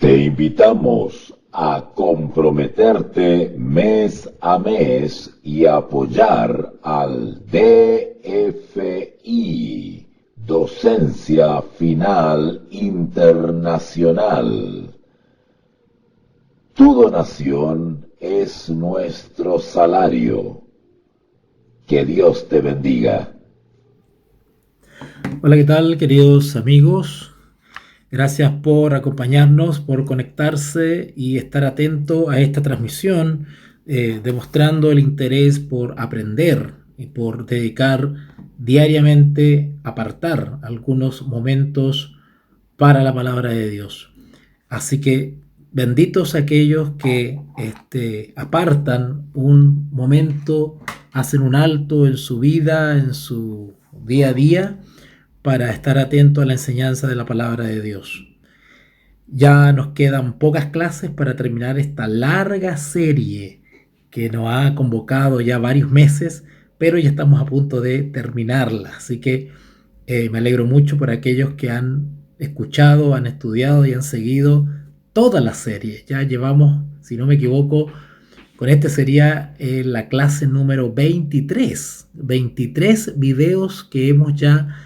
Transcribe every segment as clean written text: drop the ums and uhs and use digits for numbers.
Te invitamos a comprometerte mes a mes y apoyar al DFI, Docencia Final Internacional. Tu donación es nuestro salario. Que Dios te bendiga. Hola, ¿qué tal, queridos amigos? Gracias por acompañarnos, por conectarse y estar atento a esta transmisión, demostrando el interés por aprender y por dedicar diariamente, apartar algunos momentos para la palabra de Dios. Así que benditos aquellos que apartan un momento, hacen un alto en su vida, en su día a día, para estar atento a la enseñanza de la palabra de Dios. Ya nos quedan pocas clases para terminar esta larga serie que nos ha convocado ya varios meses, pero ya estamos a punto de terminarla. Así que me alegro mucho por aquellos que han escuchado, han estudiado y han seguido toda la serie. Ya llevamos, si no me equivoco, con este sería la clase número 23. 23 videos que hemos ya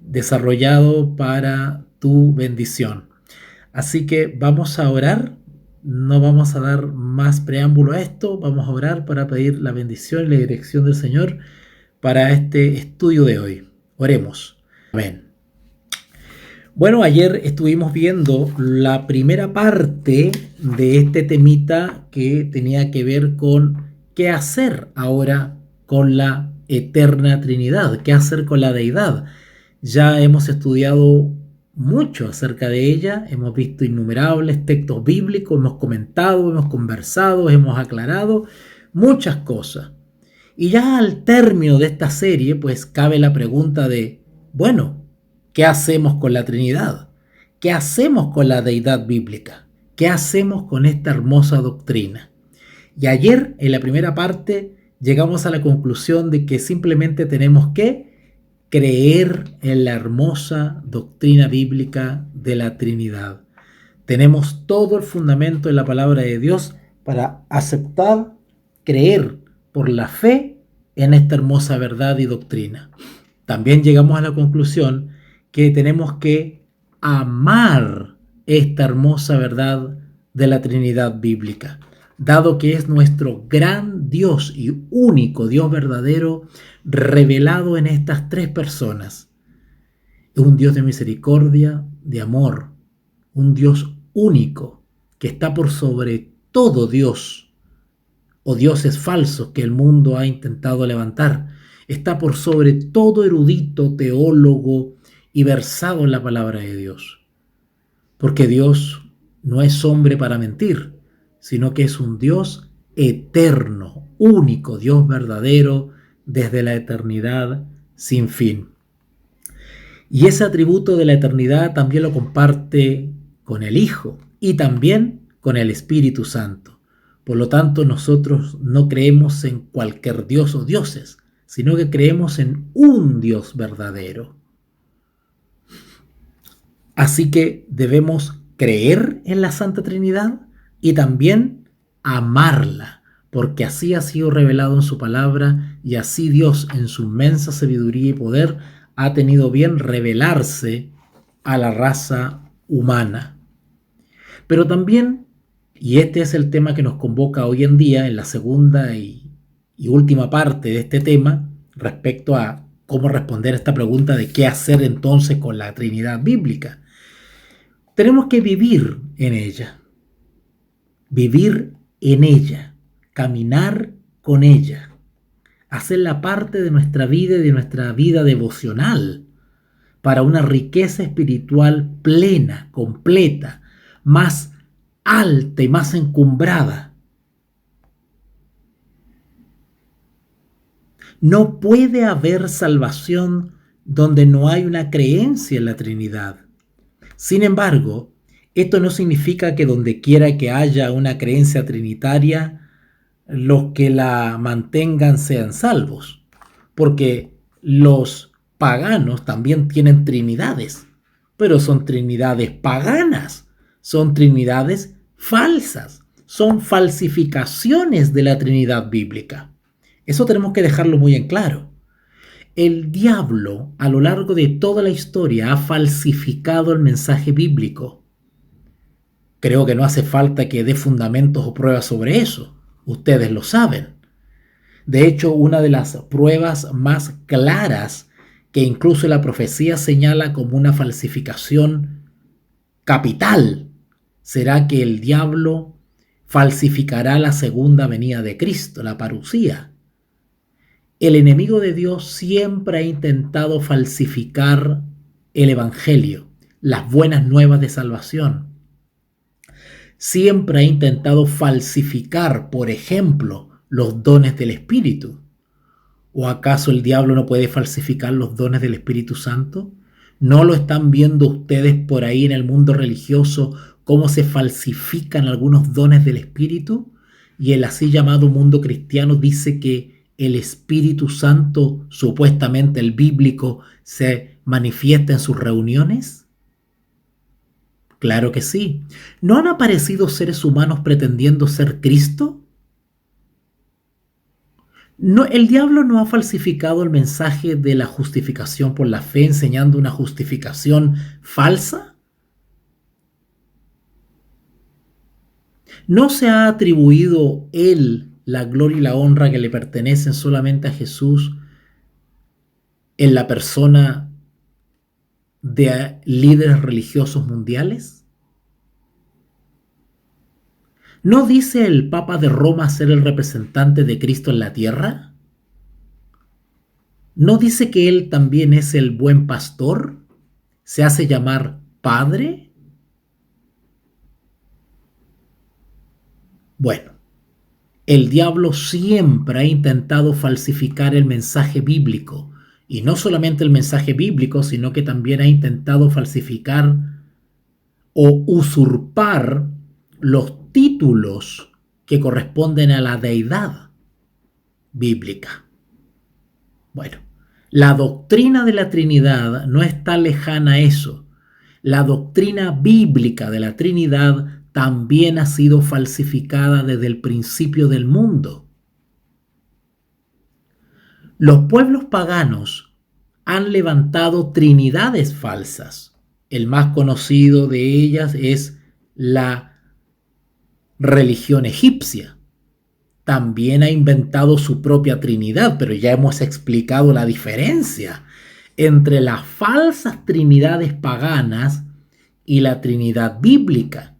desarrollado para tu bendición. Así que vamos a orar, no vamos a dar más preámbulo a esto, vamos a orar para pedir la bendición y la dirección del Señor para este estudio de hoy. Oremos. Amén. Bueno, ayer estuvimos viendo la primera parte de este temita que tenía que ver con qué hacer ahora con la eterna Trinidad, qué hacer con la deidad. Ya hemos estudiado mucho acerca de ella, hemos visto innumerables textos bíblicos, hemos comentado, hemos conversado, hemos aclarado muchas cosas. Y ya al término de esta serie, pues cabe la pregunta de, bueno, ¿qué hacemos con la Trinidad? ¿Qué hacemos con la deidad bíblica? ¿Qué hacemos con esta hermosa doctrina? Y ayer, en la primera parte, llegamos a la conclusión de que simplemente tenemos que creer en la hermosa doctrina bíblica de la Trinidad. Tenemos todo el fundamento en la palabra de Dios para aceptar, creer por la fe en esta hermosa verdad y doctrina. También llegamos a la conclusión que tenemos que amar esta hermosa verdad de la Trinidad bíblica, dado que es nuestro gran Dios y único Dios verdadero revelado en estas tres personas. Es un Dios de misericordia, de amor, un Dios único que está por sobre todo Dios o dioses falsos que el mundo ha intentado levantar. Está por sobre todo erudito, teólogo y versado en la palabra de Dios. Porque Dios no es hombre para mentir, sino que es un Dios eterno, único, Dios verdadero, desde la eternidad sin fin. Y ese atributo de la eternidad también lo comparte con el Hijo y también con el Espíritu Santo. Por lo tanto, nosotros no creemos en cualquier Dios o dioses, sino que creemos en un Dios verdadero. Así que debemos creer en la Santa Trinidad y también amarla, porque así ha sido revelado en su palabra y así Dios en su inmensa sabiduría y poder ha tenido bien revelarse a la raza humana. Pero también, y este es el tema que nos convoca hoy en día en la segunda y última parte de este tema, respecto a cómo responder a esta pregunta de qué hacer entonces con la Trinidad bíblica. Tenemos que vivir en ella, caminar con ella, hacerla parte de nuestra vida y de nuestra vida devocional para una riqueza espiritual plena, completa, más alta y más encumbrada. No puede haber salvación donde no hay una creencia en la Trinidad. Sin embargo, esto no significa que donde quiera que haya una creencia trinitaria, los que la mantengan sean salvos, porque los paganos también tienen trinidades, pero son trinidades paganas, son trinidades falsas, son falsificaciones de la Trinidad bíblica. Eso tenemos que dejarlo muy en claro. El diablo, a lo largo de toda la historia, ha falsificado el mensaje bíblico. Creo que no hace falta que dé fundamentos o pruebas sobre eso. Ustedes lo saben. De hecho, una de las pruebas más claras que incluso la profecía señala como una falsificación capital será que el diablo falsificará la segunda venida de Cristo, la parusía. El enemigo de Dios siempre ha intentado falsificar el evangelio, las buenas nuevas de salvación. Siempre ha intentado falsificar, por ejemplo, los dones del Espíritu. ¿O acaso el diablo no puede falsificar los dones del Espíritu Santo? ¿No lo están viendo ustedes por ahí en el mundo religioso cómo se falsifican algunos dones del Espíritu? Y el así llamado mundo cristiano dice que el Espíritu Santo, supuestamente el bíblico, se manifiesta en sus reuniones. Claro que sí. ¿No han aparecido seres humanos pretendiendo ser Cristo? No, el diablo no ha falsificado el mensaje de la justificación por la fe enseñando una justificación falsa. ¿No se ha atribuido él la gloria y la honra que le pertenecen solamente a Jesús en la persona de líderes religiosos mundiales? ¿No dice el Papa de Roma ser el representante de Cristo en la tierra? ¿No dice que él también es el buen pastor? ¿Se hace llamar Padre? Bueno, el diablo siempre ha intentado falsificar el mensaje bíblico, y no solamente el mensaje bíblico, sino que también ha intentado falsificar o usurpar los títulos que corresponden a la deidad bíblica. Bueno, la doctrina de la Trinidad no está lejana a eso. La doctrina bíblica de la Trinidad también ha sido falsificada desde el principio del mundo. Los pueblos paganos han levantado trinidades falsas. El más conocido de ellas es la religión egipcia. También ha inventado su propia trinidad, pero ya hemos explicado la diferencia entre las falsas trinidades paganas y la trinidad bíblica.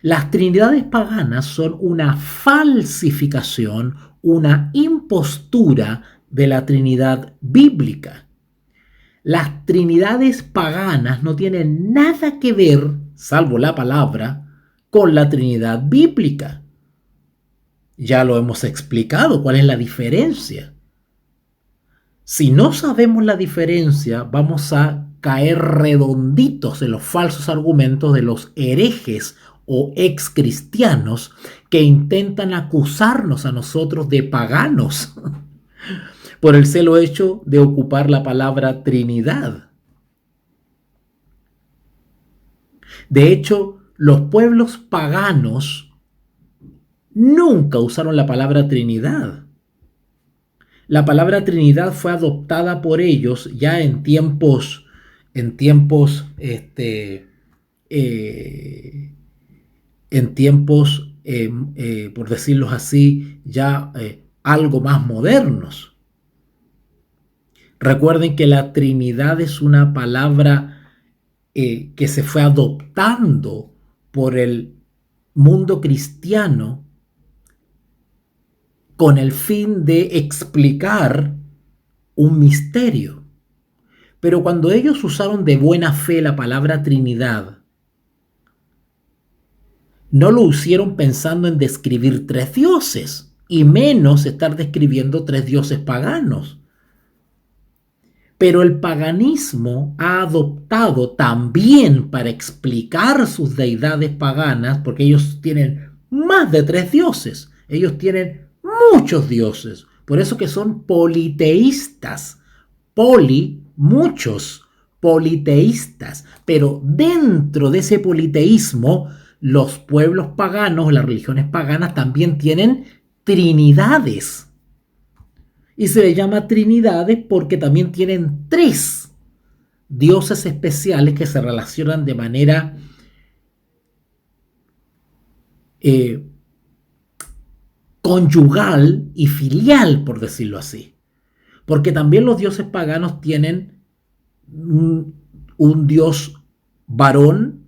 Las trinidades paganas son una falsificación, una impostura de la trinidad bíblica. Las trinidades paganas no tienen nada que ver, salvo la palabra, con la trinidad bíblica. Ya lo hemos explicado, ¿cuál es la diferencia? Si no sabemos la diferencia, vamos a caer redonditos en los falsos argumentos de los herejes o ex cristianos que intentan acusarnos a nosotros de paganos por el celo hecho de ocupar la palabra Trinidad. De hecho, los pueblos paganos nunca usaron la palabra Trinidad. La palabra Trinidad fue adoptada por ellos ya en tiempos, por decirlo así, ya algo más modernos. Recuerden que la Trinidad es una palabra que se fue adoptando por el mundo cristiano con el fin de explicar un misterio. Pero cuando ellos usaron de buena fe la palabra Trinidad, no lo hicieron pensando en describir tres dioses, y menos estar describiendo tres dioses paganos. Pero el paganismo ha adoptado también para explicar sus deidades paganas, porque ellos tienen más de tres dioses, ellos tienen muchos dioses, por eso que son politeístas. Poli, muchos, politeístas, pero dentro de ese politeísmo, los pueblos paganos, las religiones paganas también tienen trinidades. Y se les llama trinidades porque también tienen tres dioses especiales que se relacionan de manera conyugal y filial, por decirlo así. Porque también los dioses paganos tienen un dios varón,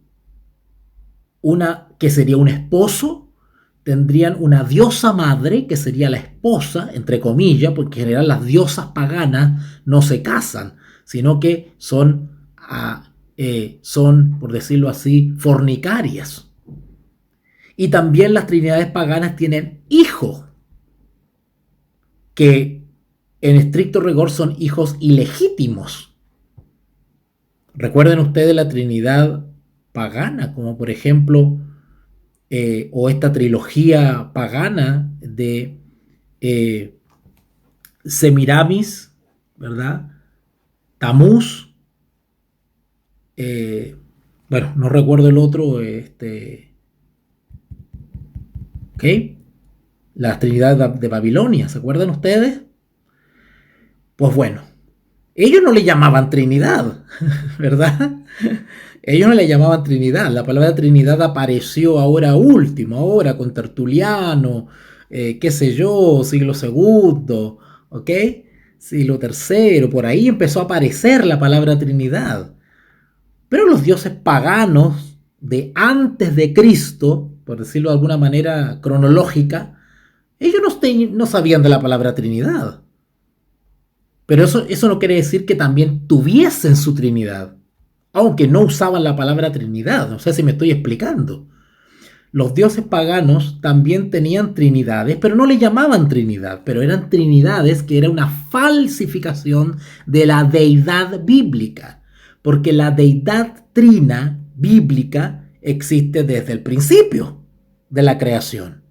una que sería un esposo, tendrían una diosa madre, que sería la esposa, entre comillas, porque en general las diosas paganas no se casan, sino que son, por decirlo así, fornicarias. Y también las trinidades paganas tienen hijos, que en estricto rigor son hijos ilegítimos. Recuerden ustedes la trinidad pagana, como por ejemplo, o esta trilogía pagana de Semiramis, ¿verdad? Tamuz, bueno, no recuerdo el otro, ¿ok? La Trinidad de Babilonia, ¿se acuerdan ustedes? Pues bueno, ellos no le llamaban Trinidad, ¿verdad? Ellos no le llamaban Trinidad. La palabra Trinidad apareció ahora con Tertuliano, qué sé yo, siglo segundo, ¿ok? Siglo tercero, por ahí empezó a aparecer la palabra Trinidad. Pero los dioses paganos de antes de Cristo, por decirlo de alguna manera cronológica, ellos no sabían de la palabra Trinidad. Pero eso no quiere decir que también tuviesen su Trinidad, aunque no usaban la palabra Trinidad. No sé si me estoy explicando. Los dioses paganos también tenían trinidades, pero no le llamaban Trinidad, pero eran trinidades que era una falsificación de la deidad bíblica, porque la deidad trina bíblica existe desde el principio de la creación.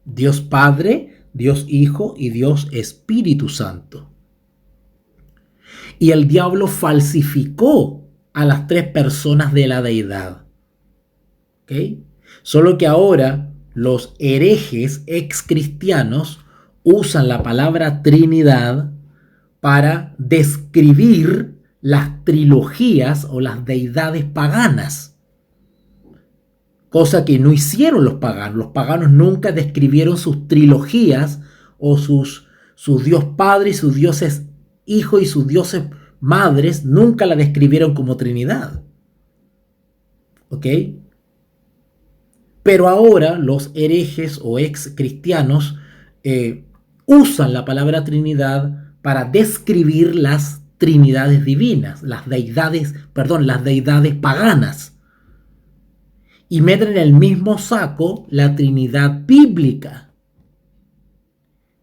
Dios Padre, Dios Hijo y Dios Espíritu Santo. Y el diablo falsificó a las tres personas de la deidad. ¿Okay? Solo que ahora los herejes excristianos usan la palabra Trinidad para describir las trilogías o las deidades paganas. Cosa que no hicieron los paganos. Los paganos nunca describieron sus trilogías o su Dios Padre y sus dioses Hijo y sus dioses madres nunca la describieron como Trinidad. ¿Ok? Pero ahora los herejes o ex cristianos usan la palabra Trinidad para describir las trinidades divinas, las deidades paganas. Y meten en el mismo saco la Trinidad bíblica.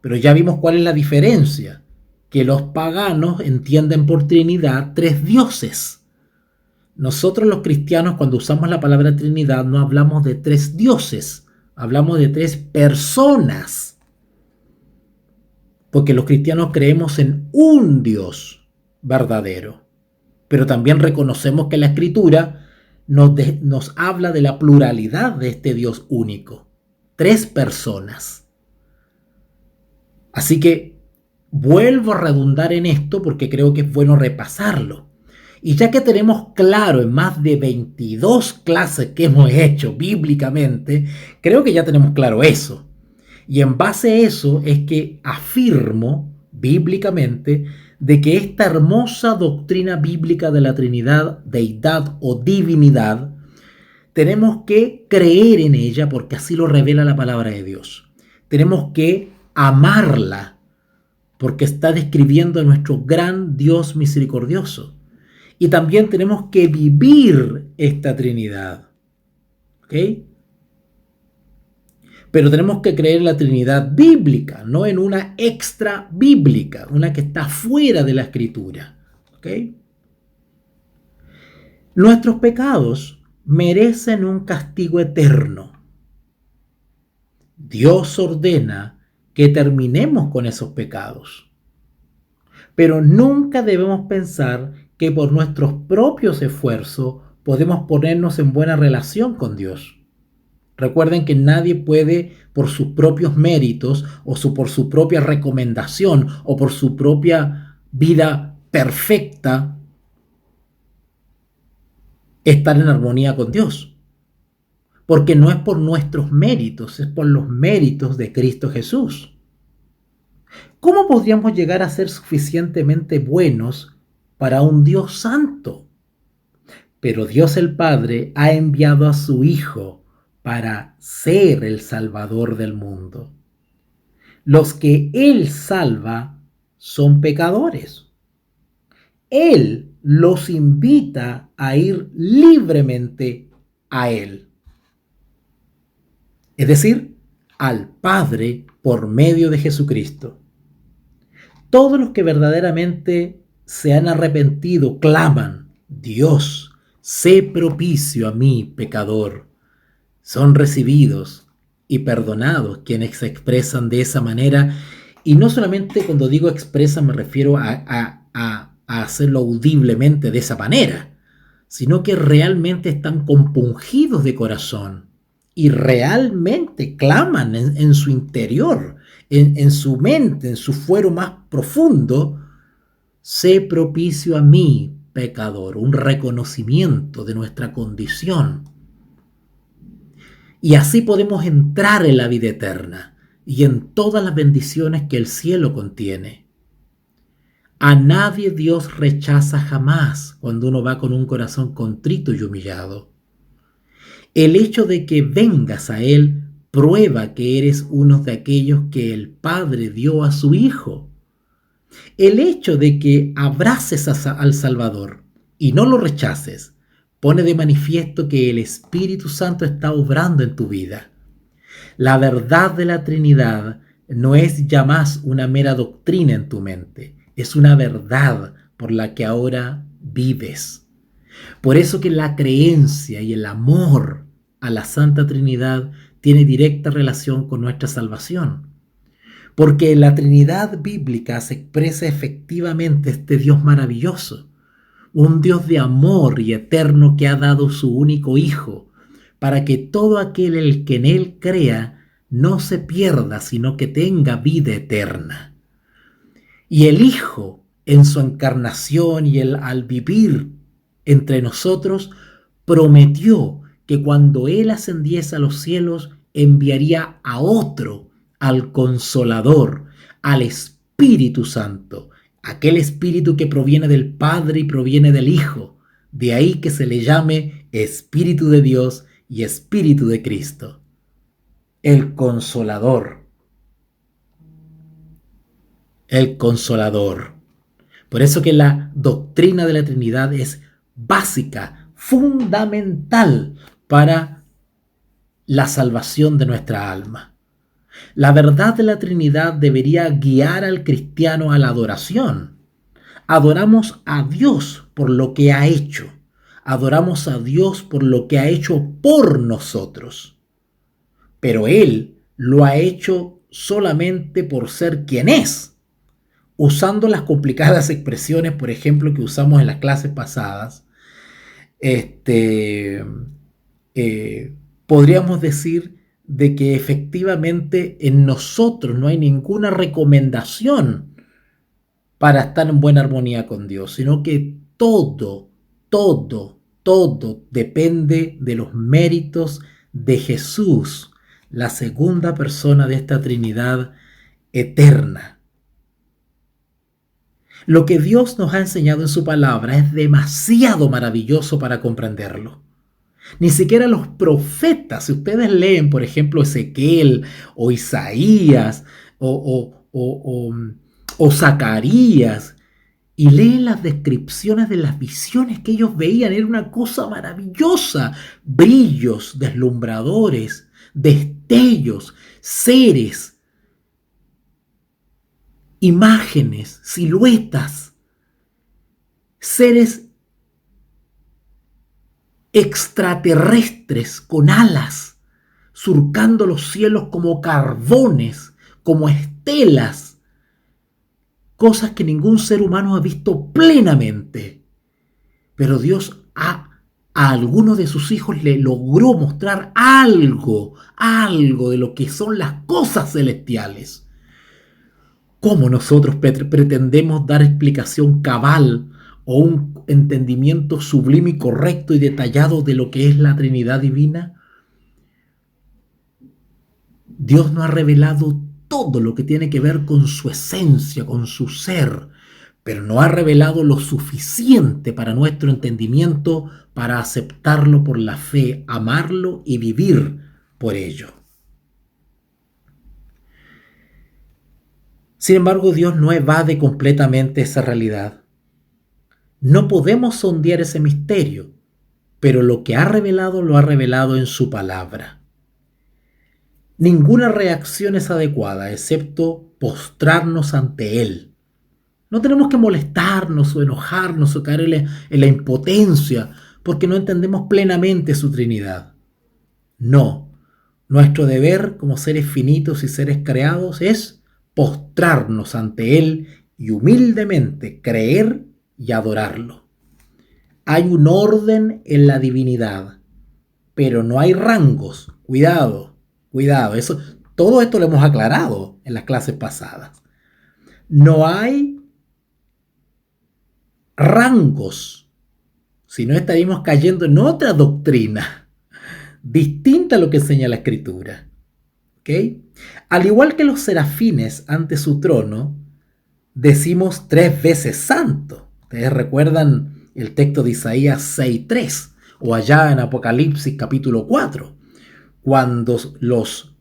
Pero ya vimos cuál es la diferencia. Que los paganos entienden por Trinidad tres dioses. Nosotros los cristianos, cuando usamos la palabra Trinidad, no hablamos de tres dioses, hablamos de tres personas. Porque los cristianos creemos en un Dios verdadero. Pero también reconocemos que la Escritura nos habla de la pluralidad de este Dios único. Tres personas. Así que vuelvo a redundar en esto porque creo que es bueno repasarlo. Y ya que tenemos claro en más de 22 clases que hemos hecho bíblicamente, creo que ya tenemos claro eso. Y en base a eso es que afirmo bíblicamente de que esta hermosa doctrina bíblica de la Trinidad, deidad o divinidad, tenemos que creer en ella porque así lo revela la palabra de Dios. Tenemos que amarla porque está describiendo a nuestro gran Dios misericordioso. Y también tenemos que vivir esta Trinidad. ¿Ok? Pero tenemos que creer en la Trinidad bíblica, no en una extra bíblica, una que está fuera de la Escritura. ¿Ok? Nuestros pecados merecen un castigo eterno. Dios ordena que terminemos con esos pecados. Pero nunca debemos pensar que por nuestros propios esfuerzos podemos ponernos en buena relación con Dios. Recuerden que nadie puede por sus propios méritos por su propia recomendación o por su propia vida perfecta estar en armonía con Dios. Porque no es por nuestros méritos, es por los méritos de Cristo Jesús. ¿Cómo podríamos llegar a ser suficientemente buenos para un Dios santo? Pero Dios el Padre ha enviado a su Hijo para ser el Salvador del mundo. Los que Él salva son pecadores. Él los invita a ir libremente a Él. Es decir, al Padre por medio de Jesucristo. Todos los que verdaderamente se han arrepentido claman: Dios, sé propicio a mí, pecador. Son recibidos y perdonados quienes se expresan de esa manera. Y no solamente cuando digo expresan me refiero a hacerlo audiblemente de esa manera, sino que realmente están compungidos de corazón y realmente claman en su interior, en su mente, en su fuero más profundo: sé propicio a mí, pecador. Un reconocimiento de nuestra condición. Y así podemos entrar en la vida eterna y en todas las bendiciones que el cielo contiene. A nadie Dios rechaza jamás cuando uno va con un corazón contrito y humillado. El hecho de que vengas a Él prueba que eres uno de aquellos que el Padre dio a su Hijo. El hecho de que abraces al Salvador y no lo rechaces pone de manifiesto que el Espíritu Santo está obrando en tu vida. La verdad de la Trinidad no es ya más una mera doctrina en tu mente, es una verdad por la que ahora vives. Por eso que la creencia y el amor a la Santa Trinidad tiene directa relación con nuestra salvación. Porque en la Trinidad bíblica se expresa efectivamente este Dios maravilloso, un Dios de amor y eterno que ha dado su único Hijo, para que todo aquel el que en Él crea no se pierda, sino que tenga vida eterna. Y el Hijo, en su encarnación y al vivir entre nosotros, prometió que cuando Él ascendiese a los cielos, enviaría a otro, al Consolador, al Espíritu Santo, aquel Espíritu que proviene del Padre y proviene del Hijo. De ahí que se le llame Espíritu de Dios y Espíritu de Cristo. El Consolador. El Consolador. Por eso que la doctrina de la Trinidad es básica, fundamental para la salvación de nuestra alma. La verdad de la Trinidad debería guiar al cristiano a la adoración. Adoramos a Dios por lo que ha hecho. Adoramos a Dios por lo que ha hecho por nosotros. Pero Él lo ha hecho solamente por ser quien es. Usando las complicadas expresiones, por ejemplo, que usamos en las clases pasadas, podríamos decir de que efectivamente en nosotros no hay ninguna recomendación para estar en buena armonía con Dios, sino que todo depende de los méritos de Jesús, la segunda persona de esta Trinidad eterna. Lo que Dios nos ha enseñado en su palabra es demasiado maravilloso para comprenderlo. Ni siquiera los profetas, si ustedes leen, por ejemplo, Ezequiel o Isaías o Zacarías, y leen las descripciones de las visiones que ellos veían, era una cosa maravillosa. Brillos deslumbradores, destellos, seres, imágenes, siluetas, seres extraterrestres con alas, surcando los cielos como carbones, como estelas, cosas que ningún ser humano ha visto plenamente. pero Dios a alguno de sus hijos le logró mostrar algo de lo que son las cosas celestiales. ¿Cómo nosotros pretendemos dar explicación cabal o un entendimiento sublime y correcto y detallado de lo que es la Trinidad divina? Dios nos ha revelado todo lo que tiene que ver con su esencia, con su ser, pero no ha revelado lo suficiente para nuestro entendimiento para aceptarlo por la fe, amarlo y vivir por ello. Sin embargo, Dios no evade completamente esa realidad. No podemos sondear ese misterio, pero lo que ha revelado lo ha revelado en su palabra. Ninguna reacción es adecuada, excepto postrarnos ante Él. No tenemos que molestarnos o enojarnos o caer en la impotencia porque no entendemos plenamente su Trinidad. No, nuestro deber como seres finitos y seres creados es postrarnos ante Él y humildemente creer y adorarlo. Hay un orden en la divinidad, pero no hay rangos. Cuidado, todo esto lo hemos aclarado en las clases pasadas. No hay rangos, si no estaríamos cayendo en otra doctrina distinta a lo que enseña la Escritura. ¿Okay? Al igual que los serafines ante su trono, decimos 3 veces santo. Ustedes recuerdan el texto de Isaías 6:3 o allá en Apocalipsis capítulo 4, cuando los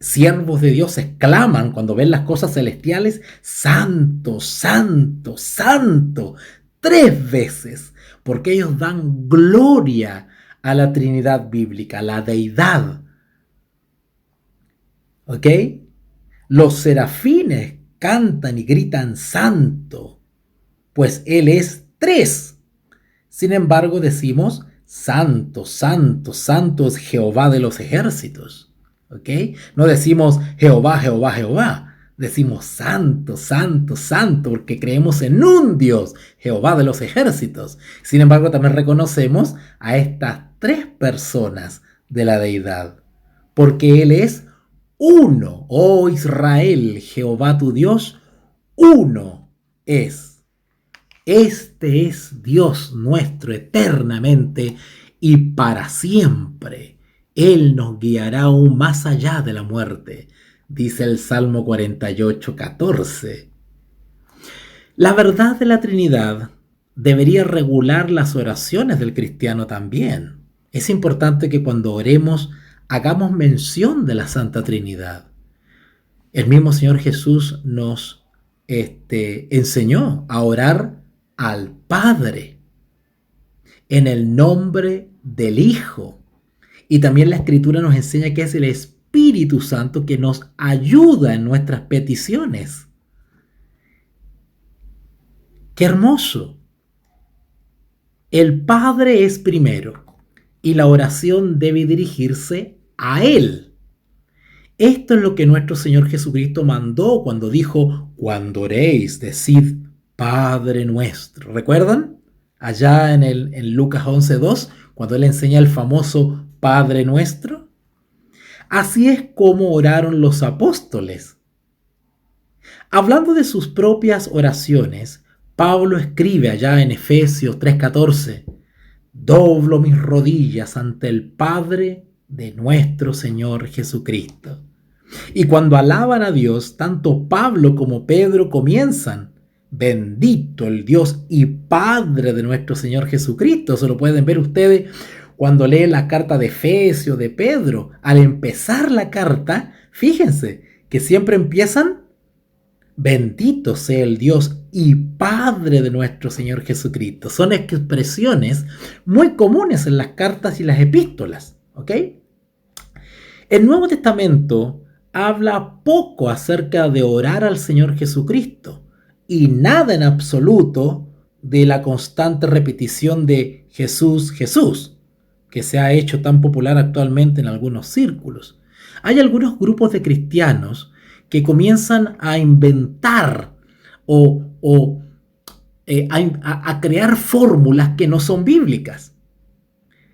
siervos de Dios exclaman cuando ven las cosas celestiales: santo, santo, santo, 3 veces, porque ellos dan gloria a la Trinidad bíblica, a la deidad. ¿Ok? Los serafines cantan y gritan santo, pues Él es 3. Sin embargo, decimos santo, santo, santo es Jehová de los ejércitos. ¿Ok? No decimos Jehová, Jehová, Jehová. Decimos santo, santo, santo, porque creemos en un Dios, Jehová de los ejércitos. Sin embargo, también reconocemos a estas 3 personas de la deidad, porque Él es uno. Oh Israel, Jehová tu Dios, uno es. Este es Dios nuestro eternamente y para siempre. Él nos guiará aún más allá de la muerte, dice el Salmo 48:14. La verdad de la Trinidad debería regular las oraciones del cristiano también. Es importante que cuando oremos hagamos mención de la Santa Trinidad. El mismo Señor Jesús nos enseñó a orar al Padre en el nombre del Hijo. Y también la Escritura nos enseña que es el Espíritu Santo que nos ayuda en nuestras peticiones. ¡Qué hermoso! El Padre es primero y la oración debe dirigirse a Él. Esto es lo que nuestro Señor Jesucristo mandó cuando dijo: cuando oréis, decid Padre nuestro. ¿Recuerdan? Allá en Lucas 11:2, cuando Él enseña el famoso Padre nuestro. Así es como oraron los apóstoles. Hablando de sus propias oraciones, Pablo escribe allá en Efesios 3:14: doblo mis rodillas ante el Padre de nuestro Señor Jesucristo. Y cuando alaban a Dios, tanto Pablo como Pedro comienzan: bendito el Dios y Padre de nuestro Señor Jesucristo. Eso lo pueden ver ustedes cuando leen la carta de Efesios de Pedro. Al empezar la carta, fíjense que siempre empiezan: bendito sea el Dios y Padre de nuestro Señor Jesucristo. Son expresiones muy comunes en las cartas y las epístolas. ¿Ok? El Nuevo Testamento habla poco acerca de orar al Señor Jesucristo y nada en absoluto de la constante repetición de Jesús, Jesús, que se ha hecho tan popular actualmente en algunos círculos. Hay algunos grupos de cristianos que comienzan a inventar o a crear fórmulas que no son bíblicas.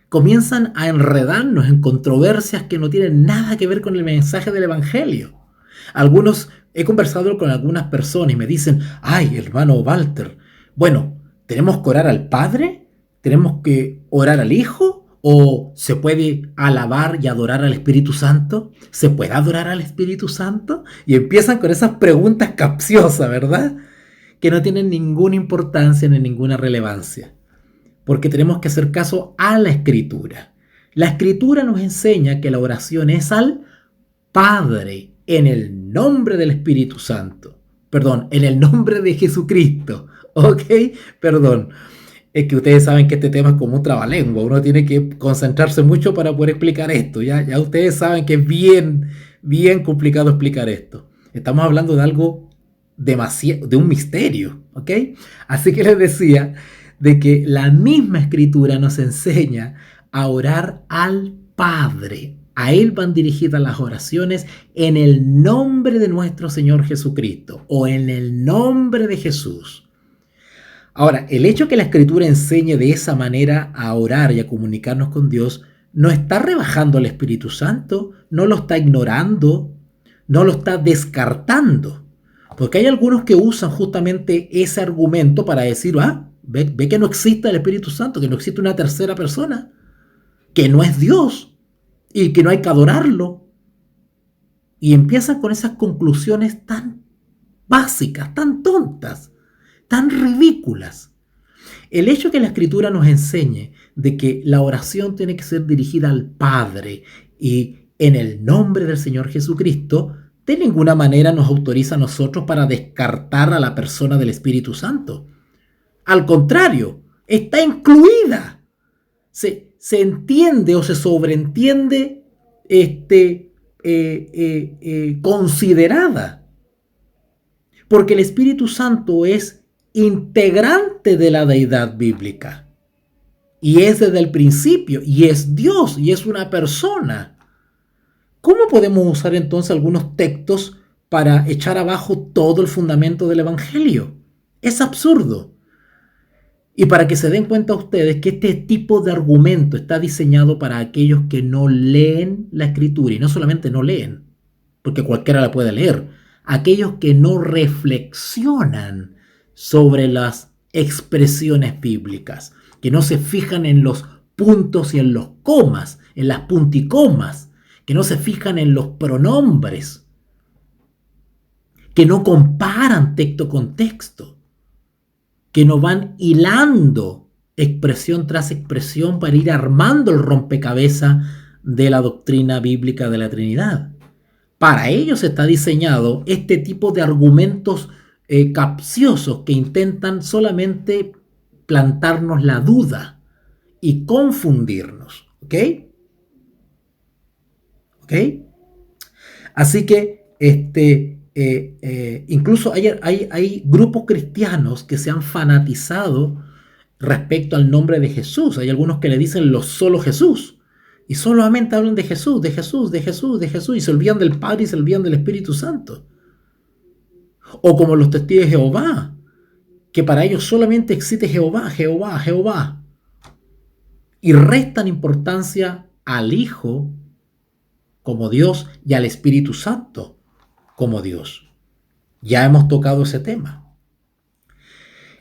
Comienzan a enredarnos en controversias que no tienen nada que ver con el mensaje del Evangelio. He conversado con algunas personas y me dicen, ay, hermano Walter, bueno, ¿tenemos que orar al Padre? ¿Tenemos que orar al Hijo? ¿O se puede alabar y adorar al Espíritu Santo? ¿Se puede adorar al Espíritu Santo? Y empiezan con esas preguntas capciosas, ¿verdad? Que no tienen ninguna importancia ni ninguna relevancia. Porque tenemos que hacer caso a la Escritura. La Escritura nos enseña que la oración es al Padre en el nombre del Espíritu Santo. Perdón, en el nombre de Jesucristo. ¿Ok? Perdón. Es que ustedes saben que este tema es como un trabalengua. Uno tiene que concentrarse mucho para poder explicar esto. Ya ustedes saben que es bien complicado explicar esto. Estamos hablando de algo de un misterio. ¿Ok? Así que les decía de que la misma Escritura nos enseña a orar al Padre. A Él van dirigidas las oraciones en el nombre de nuestro Señor Jesucristo o en el nombre de Jesús. Ahora, el hecho que la Escritura enseñe de esa manera a orar y a comunicarnos con Dios no está rebajando al Espíritu Santo, no lo está ignorando, no lo está descartando. Porque hay algunos que usan justamente ese argumento para decir, ve que no existe el Espíritu Santo, que no existe una tercera persona, que no es Dios y que no hay que adorarlo. Y empiezan con esas conclusiones tan básicas, tan tontas, tan ridículas. El hecho que la Escritura nos enseñe de que la oración tiene que ser dirigida al Padre y en el nombre del Señor Jesucristo, de ninguna manera nos autoriza a nosotros para descartar a la persona del Espíritu Santo. Al contrario, está incluida. Se entiende o se sobreentiende considerada. Porque el Espíritu Santo es integrante de la deidad bíblica. Y es desde el principio, y es Dios, y es una persona. ¿Cómo podemos usar entonces algunos textos para echar abajo todo el fundamento del Evangelio? Es absurdo. Y para que se den cuenta ustedes que este tipo de argumento está diseñado para aquellos que no leen la Escritura, y no solamente no leen, porque cualquiera la puede leer, aquellos que no reflexionan sobre las expresiones bíblicas, que no se fijan en los puntos y en los comas, en las punticomas, que no se fijan en los pronombres, que no comparan texto con texto, que no van hilando expresión tras expresión para ir armando el rompecabezas de la doctrina bíblica de la Trinidad. Para ellos está diseñado este tipo de argumentos capciosos que intentan solamente plantarnos la duda y confundirnos. ¿Ok? ¿Ok? Así que incluso hay grupos cristianos que se han fanatizado respecto al nombre de Jesús. Hay algunos que le dicen los solo Jesús. Y solamente hablan de Jesús, de Jesús, de Jesús, de Jesús. Y se olvidan del Padre y se olvidan del Espíritu Santo. O como los testigos de Jehová, que para ellos solamente existe Jehová, Jehová, Jehová. Y restan importancia al Hijo como Dios y al Espíritu Santo como Dios. Ya hemos tocado ese tema.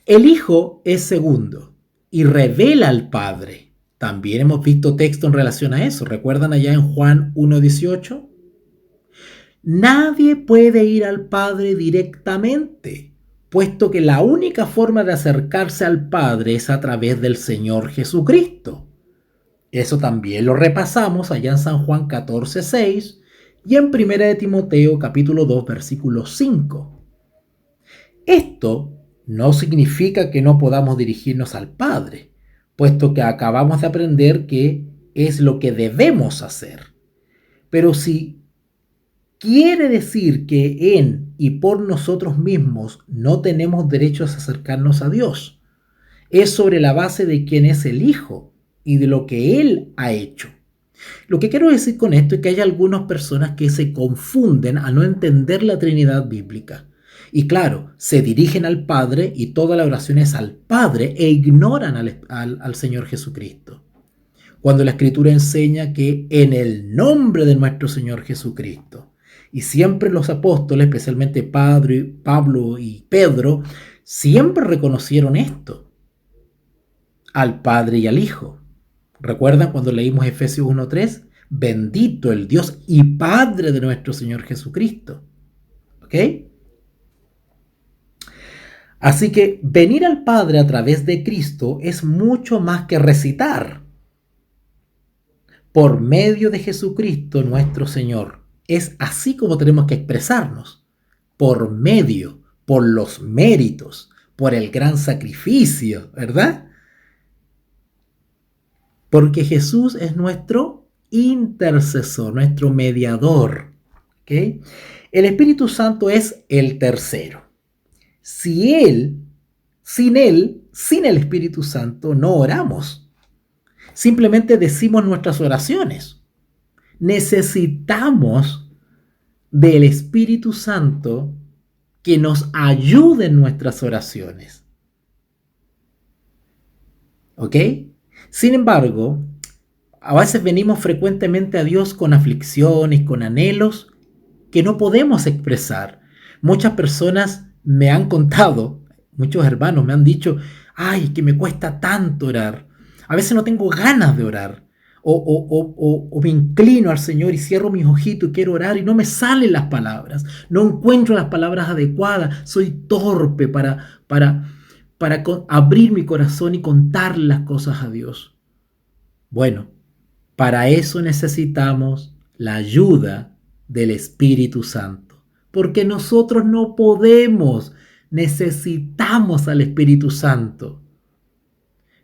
El Hijo es segundo y revela al Padre. También hemos visto texto en relación a eso. ¿Recuerdan allá en Juan 1:18? Nadie puede ir al Padre directamente, puesto que la única forma de acercarse al Padre es a través del Señor Jesucristo. Eso también lo repasamos allá en San Juan 14:6 y en 1 de Timoteo capítulo 2 versículo 5. Esto no significa que no podamos dirigirnos al Padre, puesto que acabamos de aprender que es lo que debemos hacer. Pero si quiere decir que en y por nosotros mismos no tenemos derecho a acercarnos a Dios, es sobre la base de quién es el Hijo y de lo que Él ha hecho. Lo que quiero decir con esto es que hay algunas personas que se confunden a no entender la Trinidad bíblica Y claro, se dirigen al Padre y toda la oración es al Padre e ignoran al Señor Jesucristo. Cuando la Escritura enseña que en el nombre de nuestro Señor Jesucristo, y siempre los apóstoles, especialmente Pablo y Pedro, siempre reconocieron esto, al Padre y al Hijo. ¿Recuerdan cuando leímos Efesios 1:3? Bendito el Dios y Padre de nuestro Señor Jesucristo. ¿Ok? Así que venir al Padre a través de Cristo es mucho más que recitar. Por medio de Jesucristo nuestro Señor. Es así como tenemos que expresarnos. Por medio, por los méritos, por el gran sacrificio, ¿verdad? Porque Jesús es nuestro intercesor, nuestro mediador. ¿Okay? El Espíritu Santo es el tercero. Sin el Espíritu Santo no oramos. Simplemente decimos nuestras oraciones. Necesitamos del Espíritu Santo que nos ayude en nuestras oraciones. ¿Ok? Sin embargo, a veces venimos frecuentemente a Dios con aflicciones, con anhelos que no podemos expresar. Muchas personas me han contado, muchos hermanos me han dicho, ay, que me cuesta tanto orar. A veces no tengo ganas de orar. O me inclino al Señor y cierro mis ojitos y quiero orar y no me salen las palabras. No encuentro las palabras adecuadas. Soy torpe para abrir mi corazón y contarle las cosas a Dios. Bueno, para eso necesitamos la ayuda del Espíritu Santo. Porque nosotros no podemos. Necesitamos al Espíritu Santo.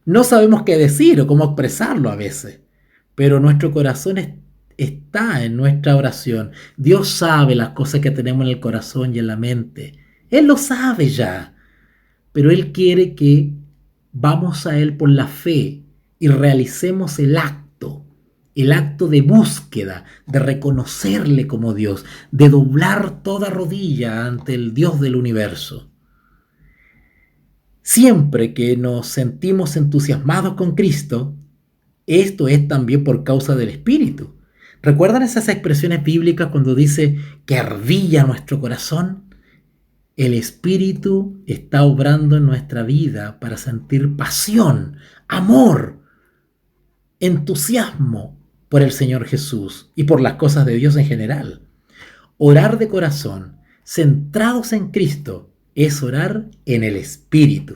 No sabemos qué decir o cómo expresarlo a veces, pero nuestro corazón está en nuestra oración. Dios sabe las cosas que tenemos en el corazón y en la mente. Él lo sabe ya, pero Él quiere que vamos a Él por la fe y realicemos el acto de búsqueda, de reconocerle como Dios, de doblar toda rodilla ante el Dios del universo. Siempre que nos sentimos entusiasmados con Cristo, esto es también por causa del Espíritu. ¿Recuerdan esas expresiones bíblicas cuando dice que ardilla nuestro corazón? El Espíritu está obrando en nuestra vida para sentir pasión, amor, entusiasmo por el Señor Jesús y por las cosas de Dios en general. Orar de corazón, centrados en Cristo, es orar en el Espíritu.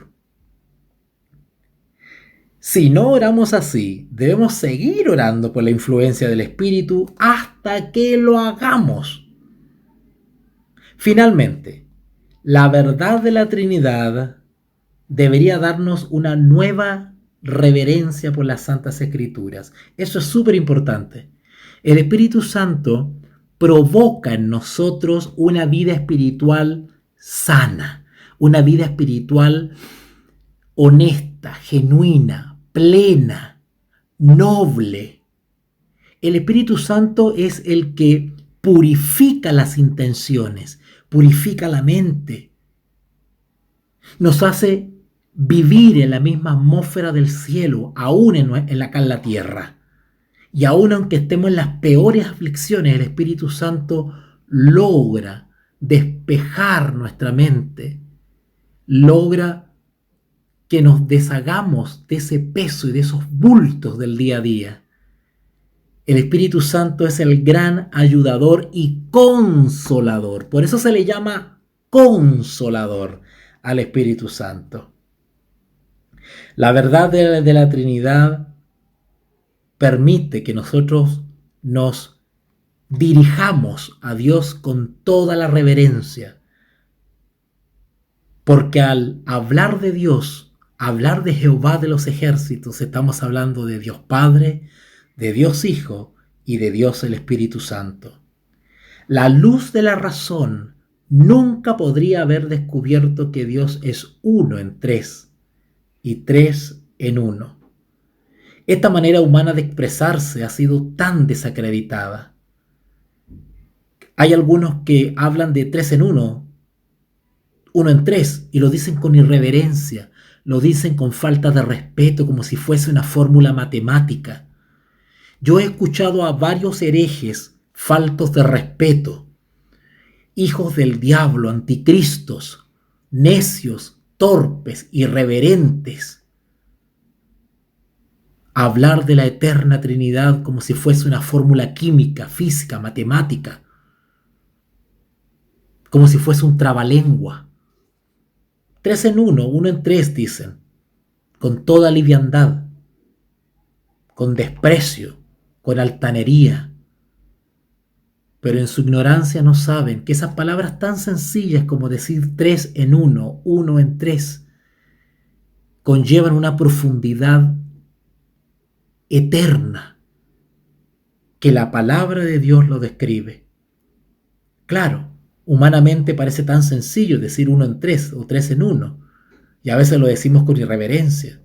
Si no oramos así, debemos seguir orando por la influencia del Espíritu hasta que lo hagamos. Finalmente, la verdad de la Trinidad debería darnos una nueva reverencia por las Santas Escrituras. Eso es súper importante. El Espíritu Santo provoca en nosotros una vida espiritual sana, una vida espiritual honesta, genuina, plena, noble. El Espíritu Santo es el que purifica las intenciones, purifica la mente, nos hace vivir en la misma atmósfera del cielo, aún acá en la tierra. Y aún aunque estemos en las peores aflicciones, el Espíritu Santo logra despejar nuestra mente, logra que nos deshagamos de ese peso y de esos bultos del día a día. El Espíritu Santo es el gran ayudador y consolador. Por eso se le llama consolador al Espíritu Santo. La verdad de la Trinidad permite que nosotros nos dirijamos a Dios con toda la reverencia. Porque al hablar de Dios, hablar de Jehová de los ejércitos, estamos hablando de Dios Padre, de Dios Hijo y de Dios el Espíritu Santo. La luz de la razón nunca podría haber descubierto que Dios es uno en tres y tres en uno. Esta manera humana de expresarse ha sido tan desacreditada. Hay algunos que hablan de tres en uno, uno en tres, y lo dicen con irreverencia, lo dicen con falta de respeto, como si fuese una fórmula matemática. Yo he escuchado a varios herejes faltos de respeto, hijos del diablo, anticristos, necios, torpes, irreverentes, hablar de la eterna Trinidad como si fuese una fórmula química, física, matemática, como si fuese un trabalengua. 3 en 1, 1 en 3, dicen, con toda liviandad, con desprecio, con altanería. Pero en su ignorancia no saben que esas palabras tan sencillas como decir 3 en 1, 1 en 3, conllevan una profundidad eterna que la palabra de Dios lo describe. Claro, humanamente parece tan sencillo decir 1 en 3 o 3 en 1, y a veces lo decimos con irreverencia.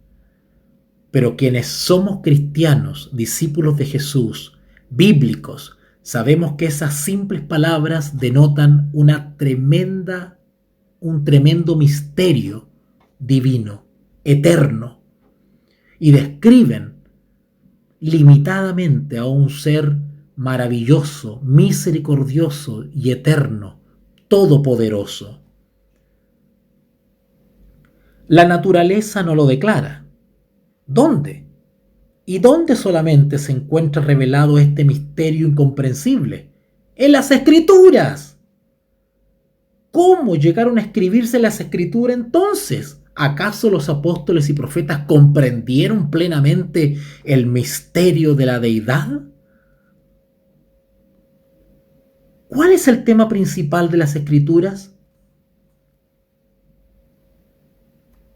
Pero quienes somos cristianos, discípulos de Jesús, bíblicos, sabemos que esas simples palabras denotan un tremendo misterio divino, eterno, y describen limitadamente a un ser maravilloso, misericordioso y eterno, todopoderoso. La naturaleza no lo declara. ¿Dónde? ¿Y dónde solamente se encuentra revelado este misterio incomprensible? En las Escrituras. ¿Cómo llegaron a escribirse las Escrituras entonces? ¿Acaso los apóstoles y profetas comprendieron plenamente el misterio de la deidad? ¿Cuál es el tema principal de las Escrituras?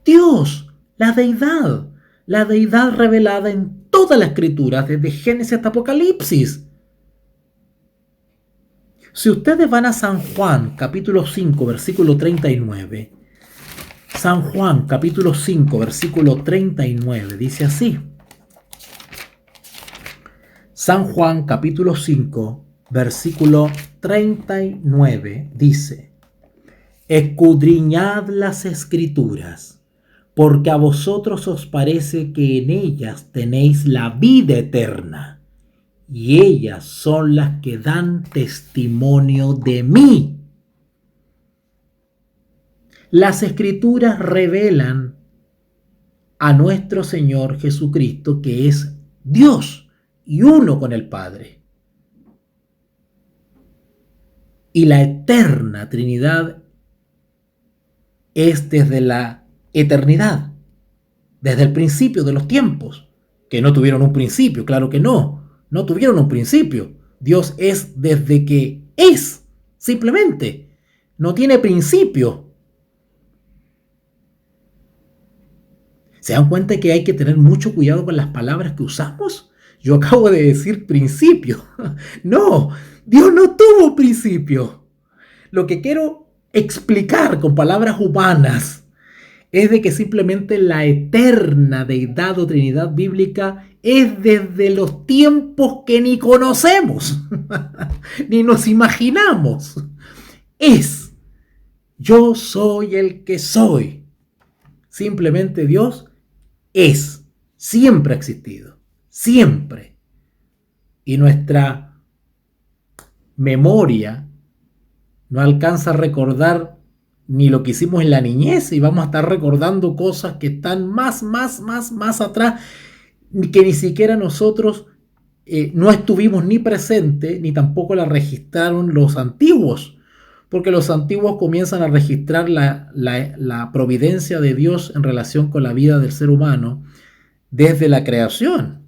Dios, la deidad revelada en toda la Escritura, desde Génesis hasta Apocalipsis. Si ustedes van a San Juan, capítulo 5, versículo 39, San Juan, capítulo 5, versículo 39, dice así. San Juan, capítulo 5, versículo 39, dice: escudriñad las Escrituras, porque a vosotros os parece que en ellas tenéis la vida eterna, y ellas son las que dan testimonio de mí. Las Escrituras revelan a nuestro Señor Jesucristo, que es Dios y uno con el Padre. Y la eterna Trinidad es desde la eternidad, desde el principio de los tiempos, que no tuvieron un principio, claro que no tuvieron un principio. Dios es desde que es, simplemente, no tiene principio. ¿Se dan cuenta que hay que tener mucho cuidado con las palabras que usamos? Yo acabo de decir principio. No, Dios no tuvo principio. Lo que quiero explicar con palabras humanas es de que simplemente la eterna deidad o Trinidad bíblica es desde los tiempos que ni conocemos, ni nos imaginamos. Es, yo soy el que soy. Simplemente Dios es, siempre ha existido, siempre. Y nuestra memoria no alcanza a recordar ni lo que hicimos en la niñez, y vamos a estar recordando cosas que están más atrás, que ni siquiera nosotros no estuvimos ni presentes, ni tampoco la registraron los antiguos, porque los antiguos comienzan a registrar la providencia de Dios en relación con la vida del ser humano desde la creación,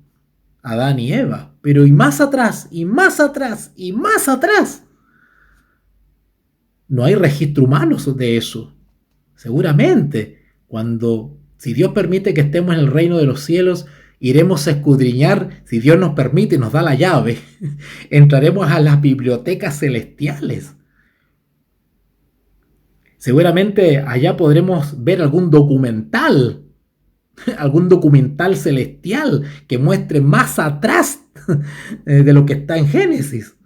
Adán y Eva, pero y más atrás, y más atrás, y más atrás. No hay registro humano de eso. Seguramente, si Dios permite que estemos en el reino de los cielos, iremos a escudriñar, si Dios nos permite y nos da la llave, entraremos a las bibliotecas celestiales. Seguramente allá podremos ver algún documental celestial que muestre más atrás de lo que está en Génesis.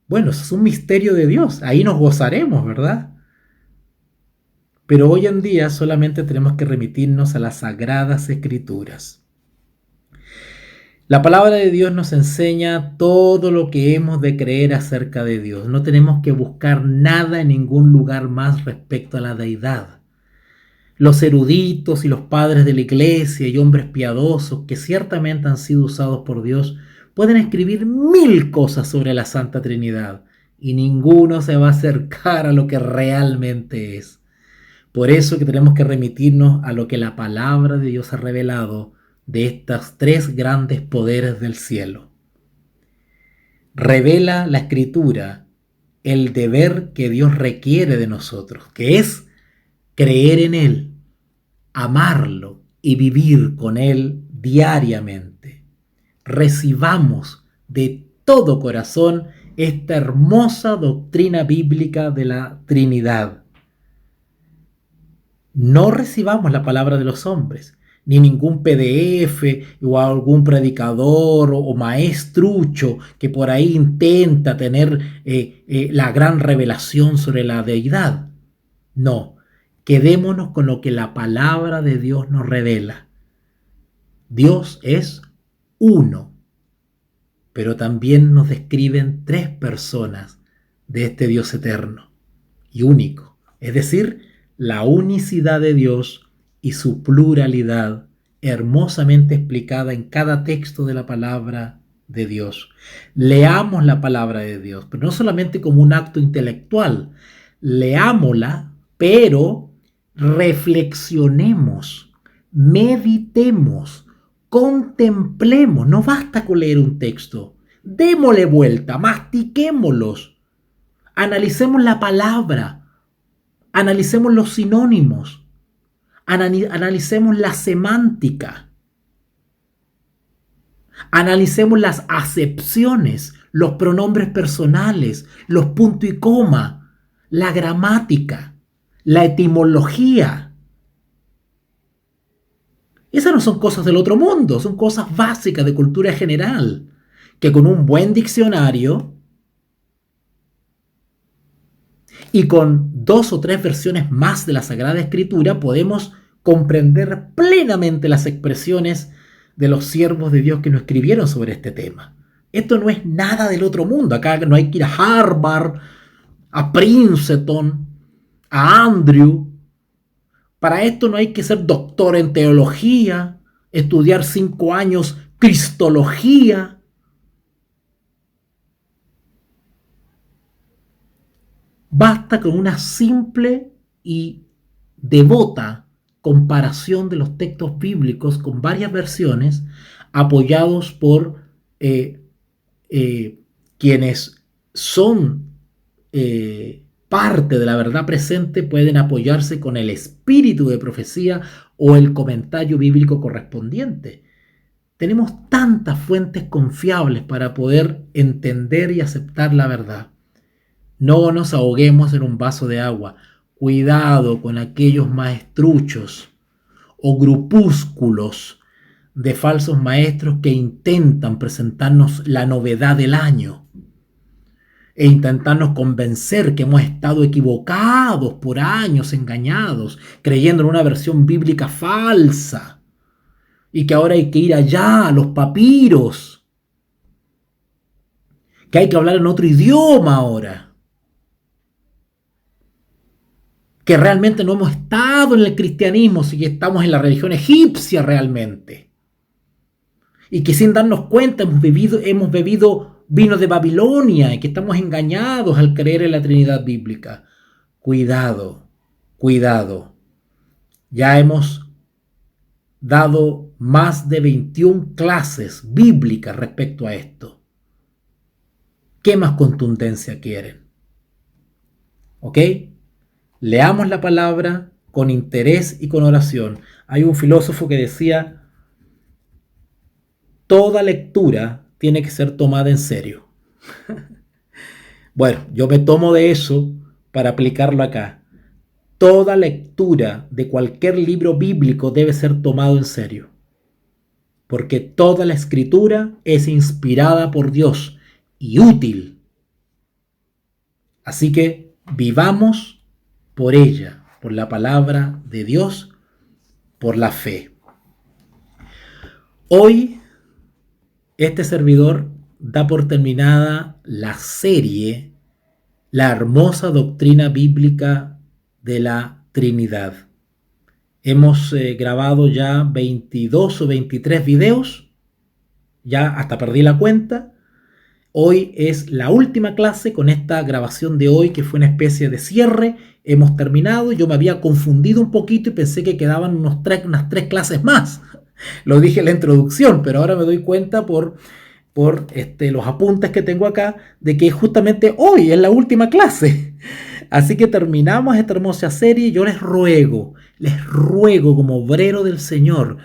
Bueno, eso es un misterio de Dios. Ahí nos gozaremos, ¿verdad? Pero hoy en día solamente tenemos que remitirnos a las Sagradas Escrituras. La palabra de Dios nos enseña todo lo que hemos de creer acerca de Dios. No tenemos que buscar nada en ningún lugar más respecto a la deidad. Los eruditos y los padres de la iglesia y hombres piadosos que ciertamente han sido usados por Dios pueden escribir 1000 cosas sobre la Santa Trinidad y ninguno se va a acercar a lo que realmente es. Por eso que tenemos que remitirnos a lo que la palabra de Dios ha revelado de estos 3 grandes poderes del cielo. Revela la Escritura el deber que Dios requiere de nosotros, que es creer en Él, amarlo y vivir con Él diariamente. Recibamos de todo corazón esta hermosa doctrina bíblica de la Trinidad. No recibamos la palabra de los hombres, ni ningún PDF o algún predicador o maestrucho que por ahí intenta tener la gran revelación sobre la deidad. No, quedémonos con lo que la palabra de Dios nos revela. Dios es uno, pero también nos describen 3 personas de este Dios eterno y único, es decir, la unicidad de Dios y su pluralidad hermosamente explicada en cada texto de la palabra de Dios. Leamos la palabra de Dios, pero no solamente como un acto intelectual, leámosla, pero reflexionemos, meditemos, contemplemos. No basta con leer un texto, démosle vuelta, mastiquémoslos, analicemos la palabra, analicemos los sinónimos, analicemos la semántica, analicemos las acepciones, los pronombres personales, los puntos y coma, la gramática, la etimología. Esas no son cosas del otro mundo, son cosas básicas de cultura general, que con un buen diccionario y con 2 o 3 versiones más de la Sagrada Escritura podemos comprender plenamente las expresiones de los siervos de Dios que nos escribieron sobre este tema. Esto no es nada del otro mundo. Acá no hay que ir a Harvard, a Princeton, a Andrew. Para esto no hay que ser doctor en teología, estudiar 5 años cristología. Basta con una simple y devota comparación de los textos bíblicos con varias versiones apoyados por quienes son parte de la verdad presente, pueden apoyarse con el espíritu de profecía o el comentario bíblico correspondiente. Tenemos tantas fuentes confiables para poder entender y aceptar la verdad. No nos ahoguemos en un vaso de agua. Cuidado con aquellos maestruchos o grupúsculos de falsos maestros que intentan presentarnos la novedad del año e intentarnos convencer que hemos estado equivocados por años, engañados, creyendo en una versión bíblica falsa y que ahora hay que ir allá a los papiros, que hay que hablar en otro idioma ahora, que realmente no hemos estado en el cristianismo, sino que estamos en la religión egipcia realmente. Y que sin darnos cuenta hemos bebido vino de Babilonia y que estamos engañados al creer en la Trinidad bíblica. Cuidado, cuidado. Ya hemos dado más de 21 clases bíblicas respecto a esto. ¿Qué más contundencia quieren? ¿Ok? Leamos la palabra con interés y con oración. Hay un filósofo que decía, toda lectura tiene que ser tomada en serio. Bueno, yo me tomo de eso para aplicarlo acá. Toda lectura de cualquier libro bíblico debe ser tomado en serio, porque toda la escritura es inspirada por Dios y útil. Así que vivamos por ella, por la palabra de Dios, por la fe. Hoy, este servidor da por terminada la serie La hermosa doctrina bíblica de la Trinidad. Hemos grabado ya 22 o 23 videos, ya hasta perdí la cuenta. Hoy es la última clase con esta grabación de hoy, que fue una especie de cierre. Hemos terminado. Yo me había confundido un poquito y pensé que quedaban unas tres clases más. Lo dije en la introducción, pero ahora me doy cuenta por los apuntes que tengo acá, de que justamente hoy es la última clase. Así que terminamos esta hermosa serie. Yo les ruego como obrero del Señor,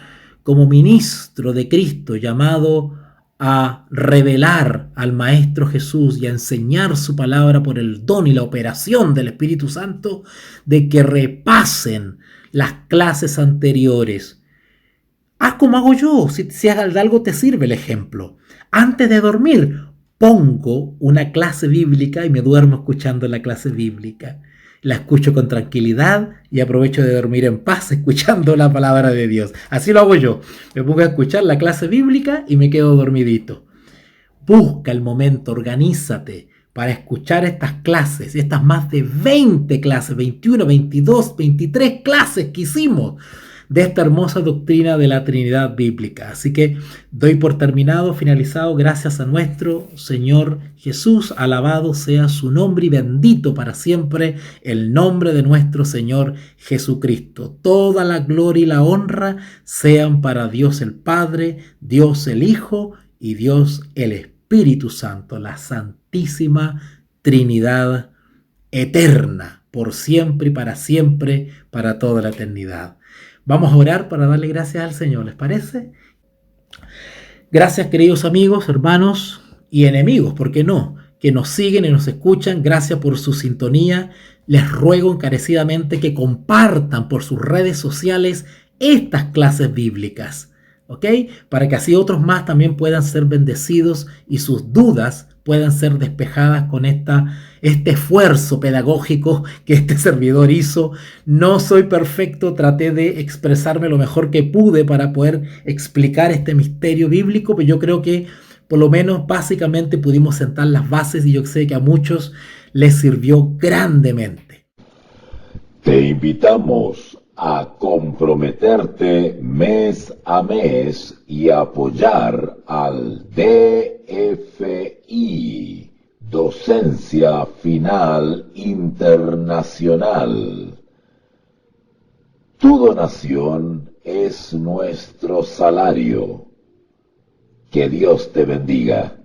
como ministro de Cristo, llamado a revelar al Maestro Jesús y a enseñar su palabra por el don y la operación del Espíritu Santo, de que repasen las clases anteriores. Haz como hago yo, si de algo te sirve el ejemplo. Antes de dormir, pongo una clase bíblica y me duermo escuchando la clase bíblica. La escucho con tranquilidad y aprovecho de dormir en paz escuchando la palabra de Dios. Así lo hago yo. Me pongo a escuchar la clase bíblica y me quedo dormidito. Busca el momento, organízate para escuchar estas clases, estas más de 20 clases, 21, 22, 23 clases que hicimos de esta hermosa doctrina de la Trinidad bíblica. Así que doy por terminado, finalizado, gracias a nuestro Señor Jesús. Alabado sea su nombre y bendito para siempre el nombre de nuestro Señor Jesucristo. Toda la gloria y la honra sean para Dios el Padre, Dios el Hijo y Dios el Espíritu Santo, la Santísima Trinidad eterna, por siempre y para toda la eternidad. Vamos a orar para darle gracias al Señor, ¿les parece? Gracias, queridos amigos, hermanos y enemigos, ¿por qué no?, que nos siguen y nos escuchan. Gracias por su sintonía. Les ruego encarecidamente que compartan por sus redes sociales estas clases bíblicas, ¿ok? Para que así otros más también puedan ser bendecidos y sus dudas puedan ser despejadas con este esfuerzo pedagógico que este servidor hizo. No soy perfecto, traté de expresarme lo mejor que pude para poder explicar este misterio bíblico, pero yo creo que por lo menos básicamente pudimos sentar las bases y yo sé que a muchos les sirvió grandemente. Te invitamos a comprometerte mes a mes y apoyar al DFI, Docencia Final Internacional. Tu donación es nuestro salario. Que Dios te bendiga.